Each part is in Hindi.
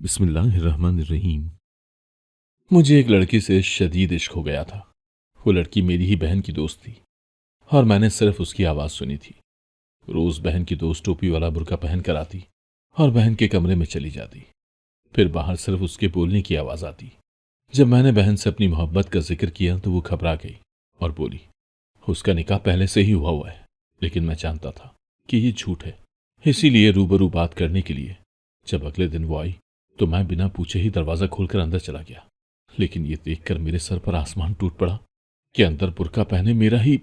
बिस्मिल्लाहिर्रहमानिर्रहीम। मुझे एक लड़की से शदीद इश्क हो गया था। वो लड़की मेरी ही बहन की दोस्त थी और मैंने सिर्फ उसकी आवाज़ सुनी थी। रोज़ बहन की दोस्त टोपी वाला बुर्का पहन कर आती और बहन के कमरे में चली जाती। फिर बाहर सिर्फ उसके बोलने की आवाज़ आती। जब मैंने बहन से अपनी मोहब्बत का जिक्र किया तो वो घबरा गई और बोली, उसका निकाह पहले से ही हुआ है। लेकिन मैं जानता था कि ये झूठ है। इसीलिए रूबरू बात करने के लिए जब अगले दिन वो आई तो मैं बिना पूछे ही दरवाज़ा खोलकर अंदर चला गया। लेकिन ये देखकर मेरे सर पर आसमान टूट पड़ा कि अंदर बुर्का पहने मेरा ही।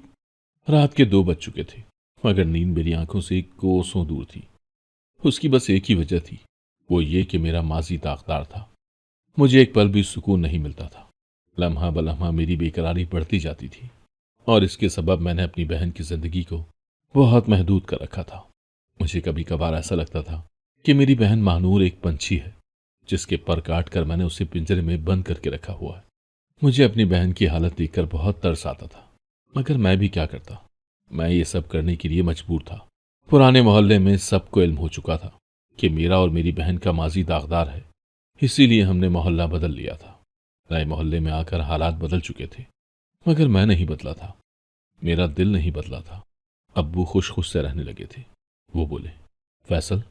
रात के 2 बज चुके थे मगर नींद मेरी आंखों से कोसों दूर थी। उसकी बस एक ही वजह थी, वो ये कि मेरा माजी दागदार था। मुझे एक पल भी सुकून नहीं मिलता था। लम्हा बलम्हा मेरी बेकरारी बढ़ती जाती थी और इसके सबब मैंने अपनी बहन की जिंदगी को बहुत महदूद कर रखा था। मुझे कभी कभार ऐसा लगता था कि मेरी बहन महानूर एक पंछी है जिसके पर काट कर मैंने उसे पिंजरे में बंद करके रखा हुआ है। मुझे अपनी बहन की हालत देखकर बहुत तरस आता था मगर मैं भी क्या करता। मैं ये सब करने के लिए मजबूर था। पुराने मोहल्ले में सबको इल्म हो चुका था कि मेरा और मेरी बहन का माजी दागदार है। इसीलिए हमने मोहल्ला बदल लिया था। नए मोहल्ले में आकर हालात बदल चुके थे मगर मैं नहीं बदला था। मेरा दिल नहीं बदला था। अब्बू खुश खुश से रहने लगे थे। वो बोले, फैसल,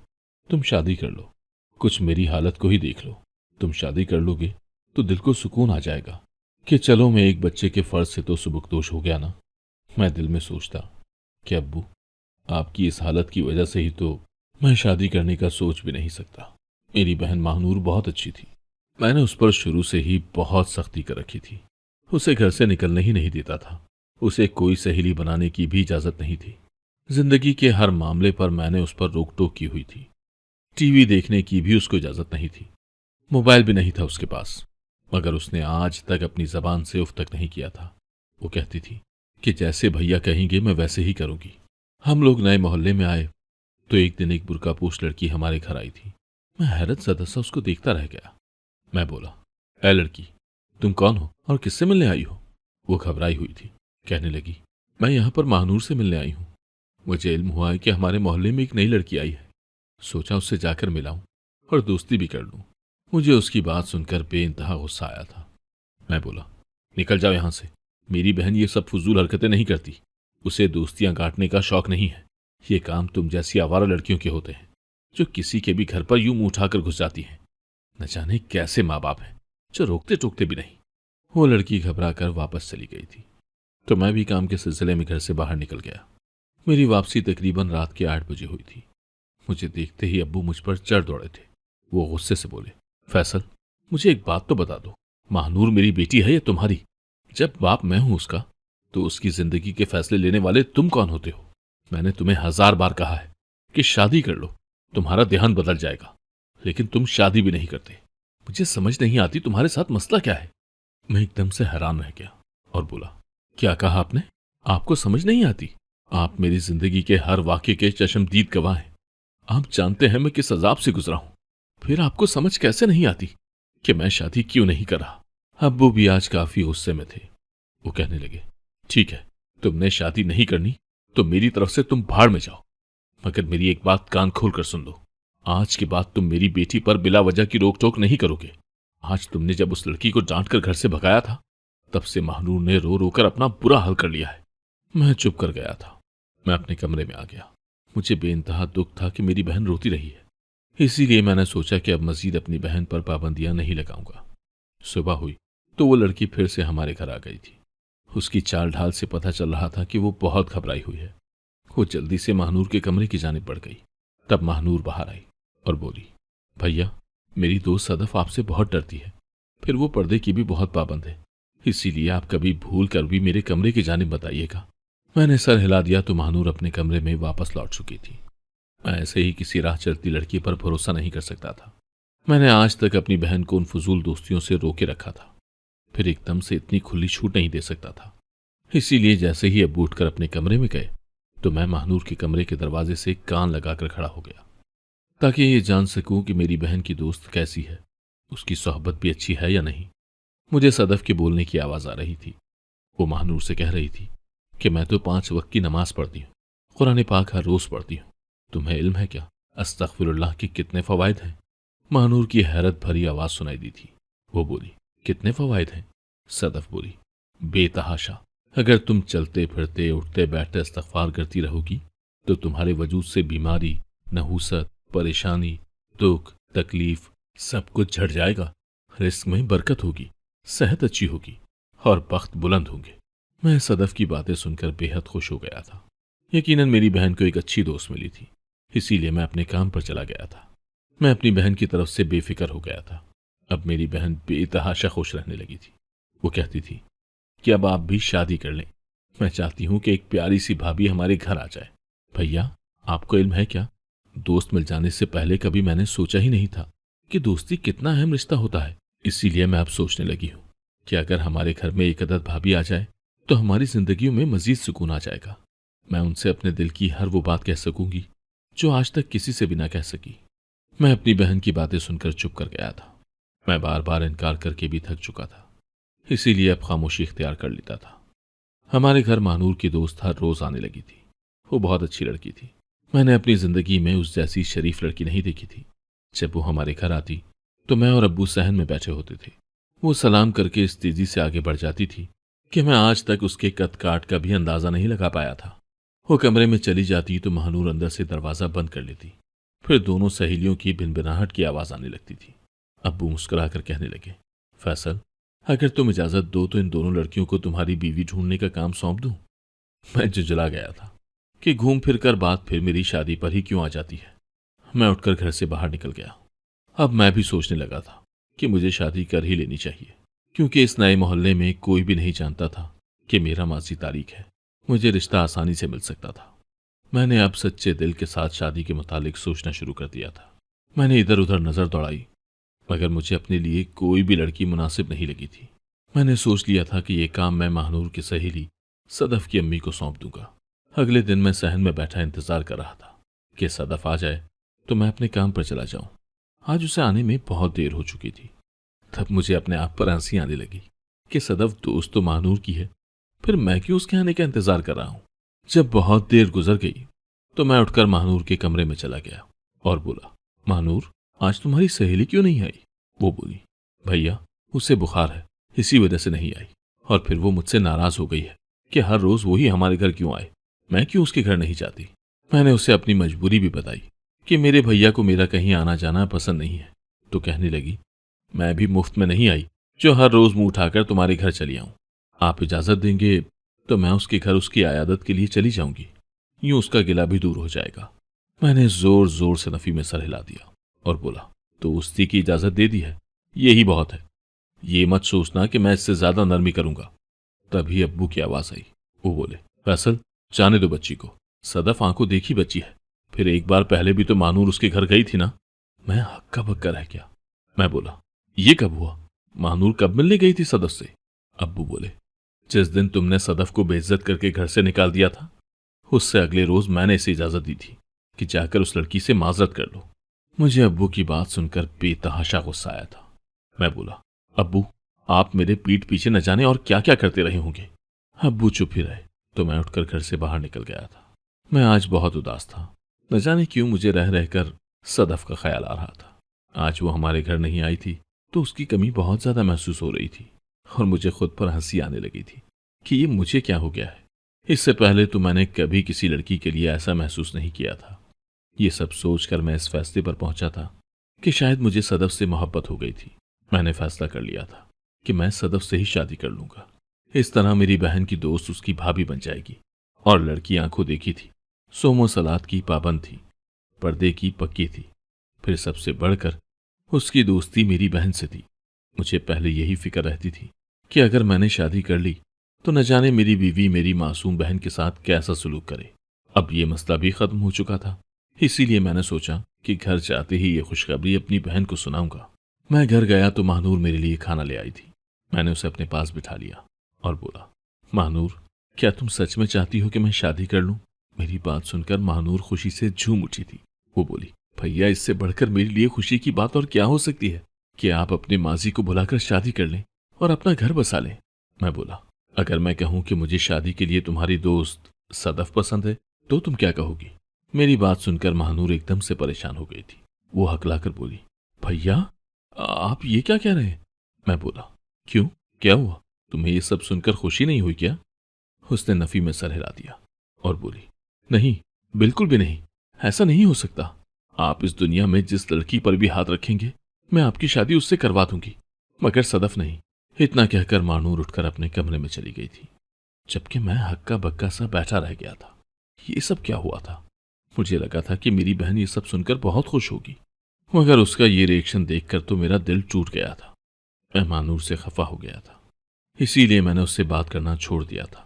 तुम शादी कर लो। कुछ मेरी हालत को ही देख लो। तुम शादी कर लोगे तो दिल को सुकून आ जाएगा कि चलो मैं एक बच्चे के फर्ज से तो सुबकदोश हो गया ना। मैं दिल में सोचता कि अब्बू, आपकी इस हालत की वजह से ही तो मैं शादी करने का सोच भी नहीं सकता। मेरी बहन महानूर बहुत अच्छी थी। मैंने उस पर शुरू से ही बहुत सख्ती कर रखी थी। उसे घर से निकलने ही नहीं देता था। उसे कोई सहेली बनाने की भी इजाजत नहीं थी। जिंदगी के हर मामले पर मैंने उस पर रोक टोक की हुई थी। टीवी देखने की भी उसको इजाजत नहीं थी। मोबाइल भी नहीं था उसके पास। मगर उसने आज तक अपनी जबान से उफ तक नहीं किया था। वो कहती थी कि जैसे भैया कहेंगे मैं वैसे ही करूंगी। हम लोग नए मोहल्ले में आए तो एक दिन एक बुर्कापोश लड़की हमारे घर आई थी। मैं हैरत ज़दा सा उसको देखता रह गया। मैं बोला, ऐ लड़की, तुम कौन हो और किससे मिलने आई हो? वो घबराई हुई थी। कहने लगी, मैं यहाँ पर महानूर से मिलने आई हूँ। मुझे इल्म हुआ है कि हमारे मोहल्ले में एक नई लड़की आई है। सोचा उससे जाकर मिलाऊं और दोस्ती भी कर लूं। मुझे उसकी बात सुनकर बेइंतहा गुस्सा आया था। मैं बोला, निकल जाओ यहां से। मेरी बहन ये सब फजूल हरकतें नहीं करती। उसे दोस्तियां गांठने का शौक नहीं है। ये काम तुम जैसी आवारा लड़कियों के होते हैं जो किसी के भी घर पर यूं मुंह उठाकर घुस जाती हैं। न जाने कैसे माँ बाप हैं जो रोकते टोकते भी नहीं। वो लड़की घबरा कर वापस चली गई थी तो मैं भी काम के सिलसिले में घर से बाहर निकल गया। मेरी वापसी तकरीबन रात के 8 बजे हुई थी। मुझे देखते ही अब्बू मुझ पर चढ़ दौड़े थे। वो गुस्से से बोले, फैसल, मुझे एक बात तो बता दो, महानूर मेरी बेटी है या तुम्हारी? जब बाप मैं हूं उसका तो उसकी जिंदगी के फैसले लेने वाले तुम कौन होते हो? मैंने तुम्हें 1000 बार कहा है कि शादी कर लो, तुम्हारा ध्यान बदल जाएगा। लेकिन तुम शादी भी नहीं करते। मुझे समझ नहीं आती तुम्हारे साथ मसला क्या है? मैं एकदम से हैरान रह गया और बोला, क्या कहा आपने? आपको समझ नहीं आती? आप मेरी जिंदगी के हर वाक्य के चश्मदीद गवाह हैं। आप जानते हैं मैं किस अजाब से गुजरा हूं। फिर आपको समझ कैसे नहीं आती कि मैं शादी क्यों नहीं कर रहा? अब्बू भी आज काफी गुस्से में थे। वो कहने लगे, ठीक है, तुमने शादी नहीं करनी तो मेरी तरफ से तुम भाड़ में जाओ। मगर मेरी एक बात कान खोल कर सुन लो। आज के बाद तुम मेरी बेटी पर बिला वजह की रोक टोक नहीं करोगे। आज तुमने जब उस लड़की को डांट कर घर से भगाया था तब से महानूर ने रो रो कर अपना बुरा हाल कर लिया है। मैं चुप कर गया था। मैं अपने कमरे में आ गया। मुझे बेइंतहा दुख था कि मेरी बहन रोती रही है। इसीलिए मैंने सोचा कि अब मजीद अपनी बहन पर पाबंदियां नहीं लगाऊंगा। सुबह हुई तो वो लड़की फिर से हमारे घर आ गई थी। उसकी चाल ढाल से पता चल रहा था कि वो बहुत घबराई हुई है। वो जल्दी से महानूर के कमरे की जानिब बढ़ गई। तब महानूर बाहर आई और बोली, भैया, मेरी दोस्त सदफ आपसे बहुत डरती है। फिर वो पर्दे की भी बहुत पाबंद है। इसीलिए आप कभी भूल कर भी मेरे कमरे की जानिब बताइएगा। मैंने सर हिला दिया तो महानूर अपने कमरे में वापस लौट चुकी थी। मैं ऐसे ही किसी राह चलती लड़की पर भरोसा नहीं कर सकता था। मैंने आज तक अपनी बहन को उन फजूल दोस्तियों से रोके रखा था। फिर एकदम से इतनी खुली छूट नहीं दे सकता था। इसीलिए जैसे ही अब्बू उठकर अपने कमरे में गए तो मैं महानूर के कमरे के दरवाजे से कान लगाकर खड़ा हो गया ताकि ये जान सकूं कि मेरी बहन की दोस्त कैसी है, उसकी सोहबत भी अच्छी है या नहीं। मुझे सदफ के बोलने की आवाज आ रही थी। वो महानूर से कह रही थी कि मैं तो 5 वक्त की नमाज पढ़ती हूँ, कुरान पाक हर रोज पढ़ती हूँ। तुम्हें इल्म है क्या अस्तगफिरुल्लाह के कितने फवायद हैं? महानूर की हैरत भरी आवाज सुनाई दी थी। वो बोली, कितने फवायद हैं? सदफ बोली, बेतहाशा। अगर तुम चलते फिरते उठते बैठते इस्तगफार करती रहोगी तो तुम्हारे वजूद से बीमारी, नहूसत, परेशानी, दुख, तकलीफ सब कुछ झड़ जाएगा। रिस्क में बरकत होगी, सेहत अच्छी होगी और बख्त बुलंद होंगे। मैं सदफ की बातें सुनकर बेहद खुश हो गया था। यकीनन मेरी बहन को एक अच्छी दोस्त मिली थी, इसीलिए मैं अपने काम पर चला गया था। मैं अपनी बहन की तरफ से बेफिक्र हो गया था। अब मेरी बहन बेतहाशा खुश रहने लगी थी। वो कहती थी कि अब आप भी शादी कर लें। मैं चाहती हूं कि एक प्यारी सी भाभी हमारे घर आ जाए। भैया, आपको इल्म है क्या, दोस्त मिल जाने से पहले कभी मैंने सोचा ही नहीं था कि दोस्ती कितना अहम रिश्ता होता है। इसीलिए मैं अब सोचने लगी हूं कि अगर हमारे घर में एक अदद भाभी आ जाए तो हमारी जिंदगियों में मजीद सुकून आ जाएगा। मैं उनसे अपने दिल की हर वो बात कह सकूंगी जो आज तक किसी से भी ना कह सकी। मैं अपनी बहन की बातें सुनकर चुप कर गया था। मैं बार बार इनकार करके भी थक चुका था, इसीलिए अब खामोशी इख्तियार कर लेता था। हमारे घर महानूर की दोस्त हर रोज आने लगी थी। वो बहुत अच्छी लड़की थी। मैंने अपनी जिंदगी में उस जैसी शरीफ लड़की नहीं देखी थी। जब वो हमारे घर आती तो मैं और अब्बू सहन में बैठे होते थे। वो सलाम करके इस तेजी से आगे बढ़ जाती थी कि मैं आज तक उसके कद काट का भी अंदाजा नहीं लगा पाया था। वो कमरे में चली जाती तो महानूर अंदर से दरवाजा बंद कर लेती। फिर दोनों सहेलियों की भिनभिनाहट की आवाज आने लगती थी। अब्बू मुस्कुराकर कहने लगे, फैसल, अगर तुम इजाजत दो तो इन दोनों लड़कियों को तुम्हारी बीवी ढूंढने का काम सौंप दूं। मैं झुंझला गया था कि घूम फिर कर बात फिर मेरी शादी पर ही क्यों आ जाती है। मैं उठकर घर से बाहर निकल गया। अब मैं भी सोचने लगा था कि मुझे शादी कर ही लेनी चाहिए, क्योंकि इस नए मोहल्ले में कोई भी नहीं जानता था कि मेरा माजी तारीख है। मुझे रिश्ता आसानी से मिल सकता था। मैंने अब सच्चे दिल के साथ शादी के मुतालिक सोचना शुरू कर दिया था। मैंने इधर उधर नजर दौड़ाई, मगर मुझे अपने लिए कोई भी लड़की मुनासिब नहीं लगी थी। मैंने सोच लिया था कि यह काम मैं महानूर की सहेली सदफ की अम्मी को सौंप दूंगा। अगले दिन मैं सहन में बैठा इंतजार कर रहा था कि सदफ आ जाए तो मैं अपने काम पर चला जाऊं। आज उसे आने में बहुत देर हो चुकी थी। तब मुझे अपने आप पर हंसी आने लगी कि सदफ दोस्त तो महानूर की है, फिर मैं क्यों उसके आने का इंतजार कर रहा हूं। जब बहुत देर गुजर गई तो मैं उठकर महानूर के कमरे में चला गया और बोला, महानूर, आज तुम्हारी सहेली क्यों नहीं आई? वो बोली, भैया, उसे बुखार है, इसी वजह से नहीं आई। और फिर वो मुझसे नाराज हो गई है कि हर रोज वो ही हमारे घर क्यों आए, मैं क्यों उसके घर नहीं जाती। मैंने उसे अपनी मजबूरी भी बताई कि मेरे भैया को मेरा कहीं आना जाना पसंद नहीं है। तो कहने लगी, मैं भी मुफ्त में नहीं आई जो हर रोज मुंह उठाकर तुम्हारे घर चली आऊं। आप इजाजत देंगे तो मैं उसके घर उसकी आयादत के लिए चली जाऊंगी, यूं उसका गिला भी दूर हो जाएगा। मैंने जोर जोर से नफी में सर हिला दिया और बोला, तो दोस्ती की इजाजत दे दी है, यही बहुत है। ये मत सोचना कि मैं इससे ज्यादा नरमी करूंगा। तभी अब्बू की आवाज आई। वो बोले, फैसल, जाने दो बच्ची को। सदफ आंखों देखी बच्ची है, फिर एक बार पहले भी तो मानूर उसके घर गई थी ना। मैं हक्का बक्का रह गया। मैं बोला, ये कब हुआ? मानूर कब मिलने गई थी सदफ से? अब्बू बोले, जिस दिन तुमने सदफ को बेइज्जत करके घर से निकाल दिया था, उससे अगले रोज मैंने इसे इजाजत दी थी कि जाकर उस लड़की से माजरत कर लो। मुझे अब्बू की बात सुनकर बेतहाशा गुस्सा आया था। मैं बोला, अब्बू, आप मेरे पीठ पीछे न जाने और क्या क्या करते रहे होंगे। अब्बू चुप ही रहे तो मैं उठकर घर से बाहर निकल गया था। मैं आज बहुत उदास था। न जाने क्यों मुझे रह रहकर सदफ का ख्याल आ रहा था। आज वो हमारे घर नहीं आई थी तो उसकी कमी बहुत ज्यादा महसूस हो रही थी और मुझे खुद पर हंसी आने लगी थी कि ये मुझे क्या हो गया है। इससे पहले तो मैंने कभी किसी लड़की के लिए ऐसा महसूस नहीं किया था। ये सब सोचकर मैं इस फैसले पर पहुंचा था कि शायद मुझे सदफ से मोहब्बत हो गई थी। मैंने फैसला कर लिया था कि मैं सदफ से ही शादी कर लूंगा। इस तरह मेरी बहन की दोस्त उसकी भाभी बन जाएगी। और लड़की आंखों देखी थी, सोमो सलाद की पाबंद थी, पर्दे की पक्की थी। फिर सबसे बढ़कर उसकी दोस्ती मेरी बहन से थी। मुझे पहले यही फिक्र रहती थी कि अगर मैंने शादी कर ली तो न जाने मेरी बीवी मेरी मासूम बहन के साथ कैसा सलूक करे। अब ये मसला भी खत्म हो चुका था, इसीलिए मैंने सोचा कि घर जाते ही ये खुशखबरी अपनी बहन को सुनाऊंगा। मैं घर गया तो महानूर मेरे लिए खाना ले आई थी। मैंने उसे अपने पास बिठा लिया और बोला, महानूर, क्या तुम सच में चाहती हो कि मैं शादी कर लूं? मेरी बात सुनकर महानूर खुशी से झूम उठी थी। वो बोली, भैया, इससे बढ़कर मेरे लिए खुशी की बात और क्या हो सकती है कि आप अपने माजी को बुलाकर शादी कर लें और अपना घर बसा लें। मैं बोला, अगर मैं कहूं कि मुझे शादी के लिए तुम्हारी दोस्त सदफ पसंद है तो तुम क्या कहोगी? मेरी बात सुनकर महानूर एकदम से परेशान हो गई थी। वो हकलाकर बोली, भैया, आप ये क्या कह रहे हैं? मैं बोला, क्यों, क्या हुआ? तुम्हें ये सब सुनकर खुशी नहीं हुई क्या? उसने नफी में सर हिला दिया और बोली, नहीं, बिल्कुल भी नहीं, ऐसा नहीं हो सकता। आप इस दुनिया में जिस लड़की पर भी हाथ रखेंगे, मैं आपकी शादी उससे करवा दूंगी, मगर सदफ नहीं। इतना कहकर मानूर उठकर अपने कमरे में चली गई थी, जबकि मैं हक्का बक्का सा बैठा रह गया था। ये सब क्या हुआ था? मुझे लगा था कि मेरी बहन ये सब सुनकर बहुत खुश होगी, मगर उसका ये रिएक्शन देखकर तो मेरा दिल टूट गया था। मैं मानूर से खफा हो गया था, इसीलिए मैंने उससे बात करना छोड़ दिया था।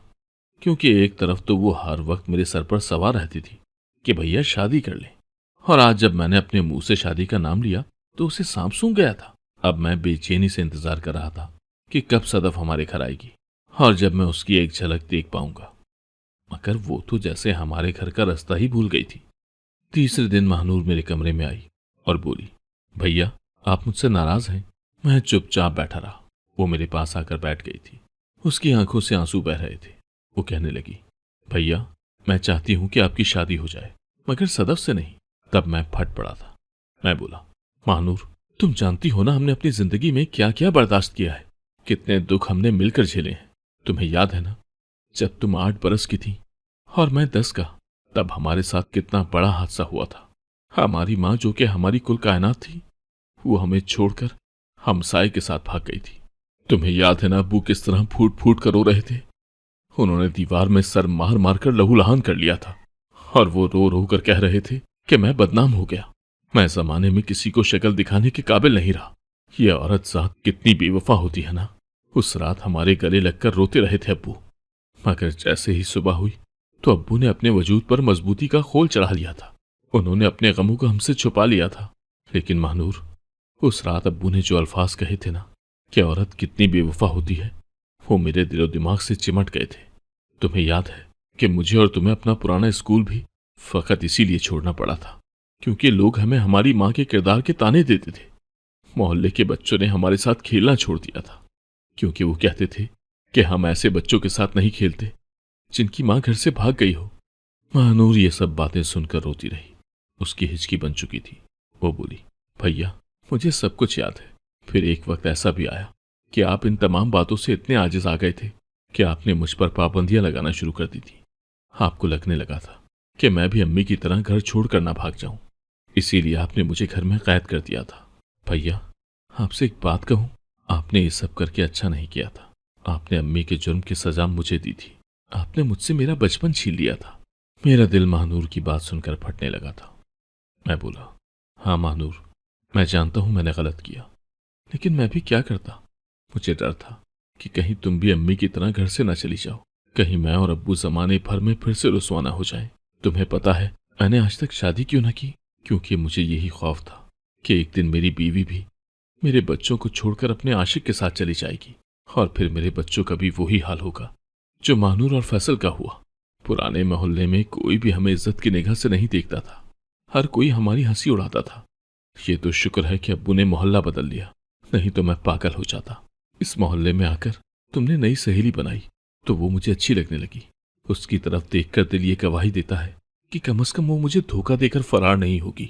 क्योंकि एक तरफ तो वो हर वक्त मेरे सर पर सवार रहती थी कि भैया शादी कर ले, और आज जब मैंने अपने मुंह से शादी का नाम लिया तो उसे सांप सूंघ गया था। अब मैं बेचैनी से इंतजार कर रहा था कि कब सदफ हमारे घर आएगी और जब मैं उसकी एक झलक देख पाऊंगा, मगर वो तो जैसे हमारे घर का रास्ता ही भूल गई थी। तीसरे दिन महानूर मेरे कमरे में आई और बोली, भैया, आप मुझसे नाराज हैं? मैं चुपचाप बैठा रहा। वो मेरे पास आकर बैठ गई थी, उसकी आंखों से आंसू बह रहे थे। वो कहने लगी, भैया, मैं चाहती हूं कि आपकी शादी हो जाए, मगर सदफ से नहीं। तब मैं फट पड़ा था। मैं बोला, महानूर, तुम जानती हो ना हमने अपनी जिंदगी में क्या क्या बर्दाश्त किया है, कितने दुख हमने मिलकर झेले हैं। तुम्हें याद है ना, जब तुम 8 बरस की थी और मैं 10 का, तब हमारे साथ कितना बड़ा हादसा हुआ था। हमारी माँ, जो कि हमारी कुल कायनात थी, वो हमें छोड़कर हमसाए के साथ भाग गई थी। तुम्हें याद है ना अब्बू किस तरह फूट फूट कर रो रहे थे? उन्होंने दीवार में सर मार मार कर लहूलुहान कर लिया था, और वो रो रो कर कह रहे थे कि मैं बदनाम हो गया, मैं जमाने में किसी को शक्ल दिखाने के काबिल नहीं रहा। ये औरत जात कितनी बेवफा होती है ना। उस रात हमारे गले लगकर रोते रहे थे अब्बू, मगर जैसे ही सुबह हुई तो अब्बू ने अपने वजूद पर मजबूती का खोल चढ़ा लिया था। उन्होंने अपने गमों को हमसे छुपा लिया था। लेकिन महानूर, उस रात अब्बू ने जो अल्फाज कहे थे ना कि औरत कितनी बेवफा होती है, वो मेरे दिलो दिमाग से चिमट गए थे। तुम्हें याद है कि मुझे और तुम्हें अपना पुराना स्कूल भी फकत इसीलिए छोड़ना पड़ा था क्योंकि लोग हमें हमारी माँ के किरदार के ताने देते थे। मोहल्ले के बच्चों ने हमारे साथ खेलना छोड़ दिया था क्योंकि वो कहते थे कि हम ऐसे बच्चों के साथ नहीं खेलते जिनकी माँ घर से भाग गई हो। महानूर ये सब बातें सुनकर रोती रही। उसकी हिचकी बन चुकी थी। वो बोली, भैया, मुझे सब कुछ याद है। फिर एक वक्त ऐसा भी आया कि आप इन तमाम बातों से इतने आजिज आ गए थे कि आपने मुझ पर पाबंदियां लगाना शुरू कर दी थी। आपको लगने लगा था कि मैं भी अम्मी की तरह घर छोड़कर ना भाग जाऊं, इसीलिए आपने मुझे घर में कैद कर दिया था। भैया, आपसे एक बात कहूं, आपने ये सब करके अच्छा नहीं किया था। आपने अम्मी के जुर्म की सजा मुझे दी थी। आपने मुझसे मेरा बचपन छीन लिया था। मेरा दिल महानूर की बात सुनकर फटने लगा था। मैं बोला, हाँ महानूर, मैं जानता हूं मैंने गलत किया, लेकिन मैं भी क्या करता। मुझे डर था कि कहीं तुम भी अम्मी की तरह घर से न चली जाओ, कहीं मैं और अब्बू जमाने भर में फिर से रुसवाना हो जाए। तुम्हें पता है मैंने आज तक शादी क्यों न की? क्योंकि मुझे यही खौफ था कि एक दिन मेरी बीवी भी मेरे बच्चों को छोड़कर अपने आशिक के साथ चली जाएगी, और फिर मेरे बच्चों का भी वही हाल होगा जो महानूर और फैसल का हुआ। पुराने मोहल्ले में कोई भी हमें इज्जत की निगाह से नहीं देखता था, हर कोई हमारी हंसी उड़ाता था। ये तो शुक्र है कि अब्बू ने मोहल्ला बदल लिया, नहीं तो मैं पागल हो जाता। इस मोहल्ले में आकर तुमने नई सहेली बनाई तो वो मुझे अच्छी लगने लगी। उसकी तरफ देखकर दिल ये गवाही देता है कि कम से कम वो मुझे धोखा देकर फरार नहीं होगी।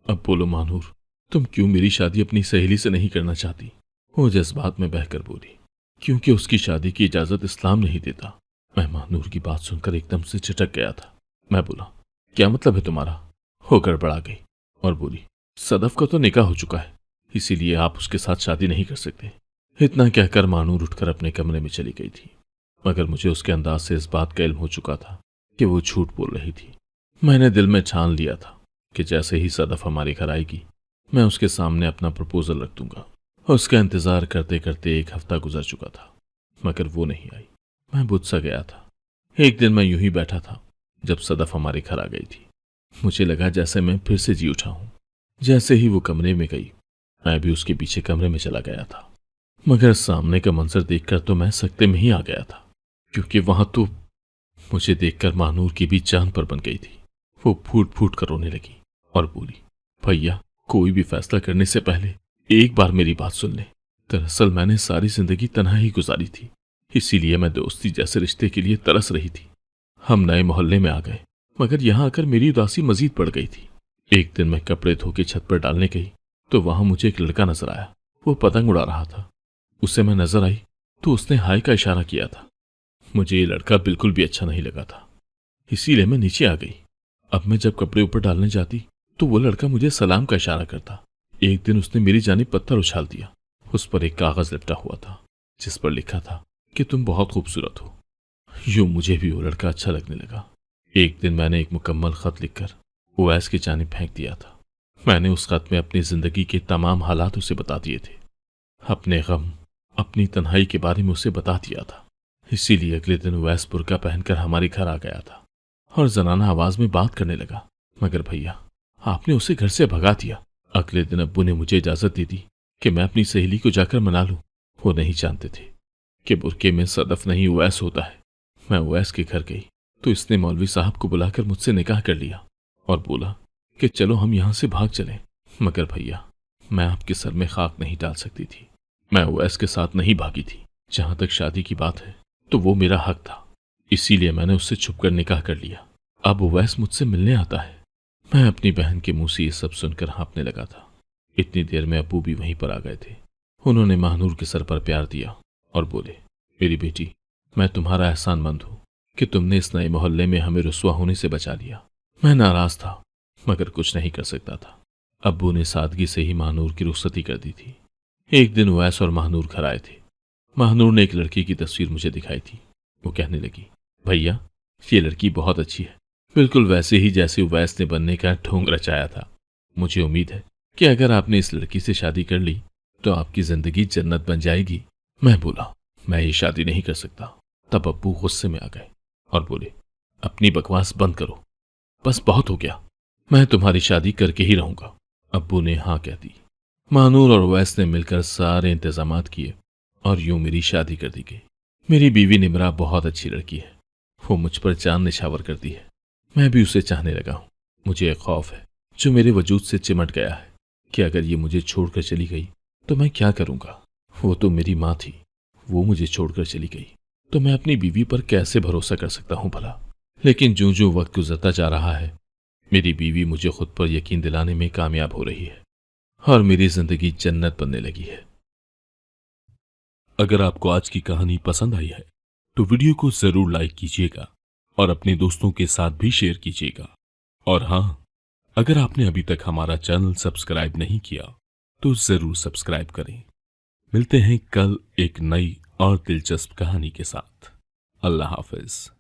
अब बोलो महानूर, तुम क्यों मेरी शादी अपनी सहेली से नहीं करना चाहती? वो जज्बात में बहकर बोली, क्योंकि उसकी शादी की इजाजत इस्लाम नहीं देता। मैं महानूर की बात सुनकर एकदम से झटक गया था। मैं बोला, क्या मतलब है तुम्हारा? हो गड़बड़ा गई और बोली, सदफ का तो निकाह हो चुका है, इसीलिए आप उसके साथ शादी नहीं कर सकते। इतना कहकर महानूर उठकर अपने कमरे में चली गई थी, मगर मुझे उसके अंदाज से इस बात का इल्म हो चुका था कि वो झूठ बोल रही थी। मैंने दिल में ठान लिया था कि जैसे ही सदफ हमारे घर आएगी मैं उसके सामने अपना प्रपोजल रख दूंगा। उसका इंतजार करते करते 1 हफ्ता गुजर चुका था, मगर वो नहीं आई। मैं बुझ सा गया था। एक दिन मैं यूं ही बैठा था जब सदफ हमारे घर आ गई थी। मुझे लगा जैसे मैं फिर से जी उठा हूं। जैसे ही वो कमरे में गई मैं भी उसके पीछे कमरे में चला गया था, मगर सामने का मंजर देखकर तो मैं सकते में ही आ गया था, क्योंकि वहां तो मुझे देखकर महानूर की भी जान पर बन गई थी। वो फूट फूट कर रोने लगी और बोली, भैया, कोई भी फैसला करने से पहले एक बार मेरी बात सुन ले। दरअसल मैंने सारी जिंदगी तन्हाई ही गुजारी थी, इसीलिए मैं दोस्ती जैसे रिश्ते के लिए तरस रही थी। हम नए मोहल्ले में आ गए, मगर यहाँ आकर मेरी उदासी मजीद बढ़ गई थी। एक दिन मैं कपड़े धो के छत पर डालने गई तो वहां मुझे एक लड़का नजर आया। वो पतंग उड़ा रहा था। उसे मैं नजर आई तो उसने हाय का इशारा किया था। मुझे ये लड़का बिल्कुल भी अच्छा नहीं लगा था, इसीलिए मैं नीचे आ गई। अब मैं जब कपड़े ऊपर डालने जाती तो वो लड़का मुझे सलाम का इशारा करता। एक दिन उसने मेरी जानिब पत्थर उछाल दिया। उस पर एक कागज लपटा हुआ था जिस पर लिखा था कि तुम बहुत खूबसूरत हो। यूं मुझे भी वो लड़का अच्छा लगने लगा। एक दिन मैंने एक मुकम्मल खत लिखकर उवैस की जानिब फेंक दिया था। मैंने उस खत में अपनी जिंदगी के तमाम हालात उसे बता दिए थे। अपने गम, अपनी तन्हाई के बारे में उसे बता दिया था। इसीलिए अगले दिन उवैस बुर्का पहनकर हमारे घर आ गया था और जनाना आवाज में बात करने लगा। मगर भैया, आपने उसे घर से भगा दिया। अगले दिन अब्बू ने मुझे इजाजत दे दी कि मैं अपनी सहेली को जाकर मना लूं। वो नहीं जानते थे कि बुरके में सदफ नहीं उवैस होता है। मैं उवैस के घर गई तो इसने मौलवी साहब को बुलाकर मुझसे निकाह कर लिया और बोला कि चलो हम यहां से भाग चलें। मगर भैया, मैं आपके सर में खाक नहीं डाल सकती थी। मैं उवैस के साथ नहीं भागी थी। जहां तक शादी की बात है तो वो मेरा हक था, इसीलिए मैंने उससे छुपकर निकाह कर लिया। अब उवैस मुझसे मिलने आता है। मैं अपनी बहन के मुंह से ये सब सुनकर हाँफने लगा था। इतनी देर में अब्बू भी वहीं पर आ गए थे। उन्होंने महानूर के सर पर प्यार दिया और बोले, मेरी बेटी, मैं तुम्हारा एहसानमंद हूं कि तुमने इस नए मोहल्ले में हमें रुस्वा होने से बचा लिया। मैं नाराज था मगर कुछ नहीं कर सकता था। अब्बू ने सादगी से ही महानूर की रुखसती कर दी थी। एक दिन उवैस और महानूर घर आए थे। महानूर ने एक लड़की की तस्वीर मुझे दिखाई थी। वो कहने लगी, भैया, ये लड़की बहुत अच्छी है, बिल्कुल वैसे ही जैसे उवैस ने बनने का ढोंग रचाया था। मुझे उम्मीद है कि अगर आपने इस लड़की से शादी कर ली तो आपकी जिंदगी जन्नत बन जाएगी। मैं बोला, मैं ये शादी नहीं कर सकता। तब अब्बू गुस्से में आ गए और बोले, अपनी बकवास बंद करो, बस बहुत हो गया। मैं तुम्हारी शादी करके ही रहूंगा। अब्बू ने हाँ कह दी। महानूर और उवैस ने मिलकर सारे इंतजामात किए और यूं मेरी शादी कर दी गई। मेरी बीवी निमरा बहुत अच्छी लड़की है। वो मुझ पर चांद निछावर करती है। मैं भी उसे चाहने लगा हूं। मुझे एक खौफ है जो मेरे वजूद से चिमट गया है कि अगर ये मुझे छोड़कर चली गई तो मैं क्या करूंगा। वो तो मेरी माँ थी, वो मुझे छोड़कर चली गई तो मैं अपनी बीवी पर कैसे भरोसा कर सकता हूं भला। लेकिन जो जो वक्त गुजरता जा रहा है, मेरी बीवी मुझे खुद पर यकीन दिलाने में कामयाब हो रही है और मेरी जिंदगी जन्नत बनने लगी है। अगर आपको आज की कहानी पसंद आई है तो वीडियो को जरूर लाइक कीजिएगा और अपने दोस्तों के साथ भी शेयर कीजिएगा। और हां, अगर आपने अभी तक हमारा चैनल सब्सक्राइब नहीं किया तो जरूर सब्सक्राइब करें। मिलते हैं कल एक नई और दिलचस्प कहानी के साथ। अल्लाह हाफिज।